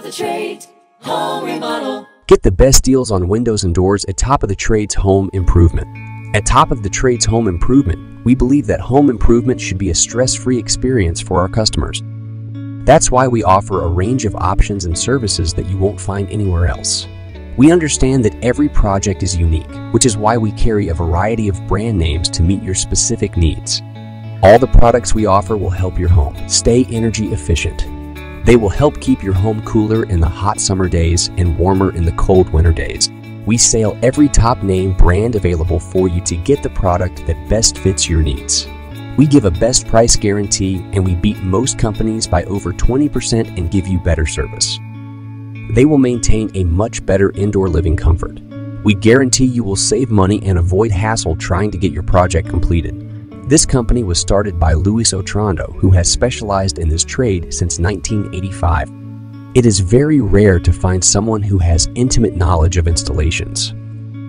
of the Trades Home Remodel. Get the best deals on windows and doors at Top of the Trades Home Improvement. At Top of the Trades Home Improvement, we believe that home improvement should be a stress-free experience for our customers. That's why we offer a range of options and services that you won't find anywhere else. We understand that every project is unique, which is why we carry a variety of brand names to meet your specific needs. All the products we offer will help your home stay energy efficient. They will help keep your home cooler in the hot summer days and warmer in the cold winter days. We sell every top name brand available for you to get the product that best fits your needs. We give a best price guarantee, and we beat most companies by over 20% and give you better service. They will maintain a much better indoor living comfort. We guarantee you will save money and avoid hassle trying to get your project completed. This company was started by Luis Otrondo, who has specialized in this trade since 1985. It is very rare to find someone who has intimate knowledge of installations.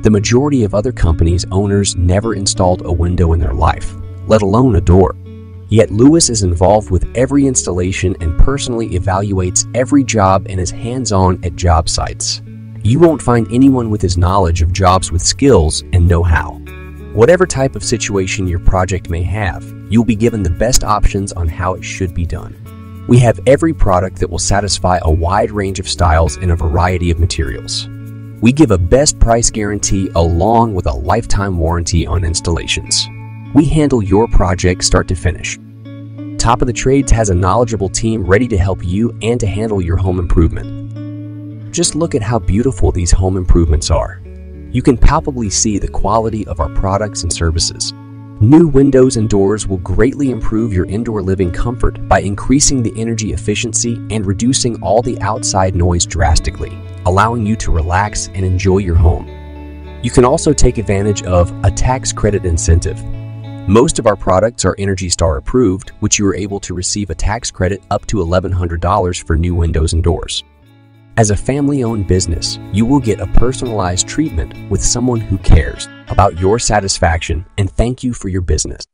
The majority of other companies' owners never installed a window in their life, let alone a door. Yet Luis is involved with every installation and personally evaluates every job and is hands-on at job sites. You won't find anyone with his knowledge of jobs with skills and know-how. Whatever type of situation your project may have, you'll be given the best options on how it should be done. We have every product that will satisfy a wide range of styles in a variety of materials. We give a best price guarantee along with a lifetime warranty on installations. We handle your project start to finish. Top of the Trades has a knowledgeable team ready to help you and to handle your home improvement. Just look at how beautiful these home improvements are. You can palpably see the quality of our products and services. New windows and doors will greatly improve your indoor living comfort by increasing the energy efficiency and reducing all the outside noise drastically, allowing you to relax and enjoy your home. You can also take advantage of a tax credit incentive. Most of our products are ENERGY STAR approved, which you are able to receive a tax credit up to $1,100 for new windows and doors. As a family-owned business, you will get a personalized treatment with someone who cares about your satisfaction and thank you for your business.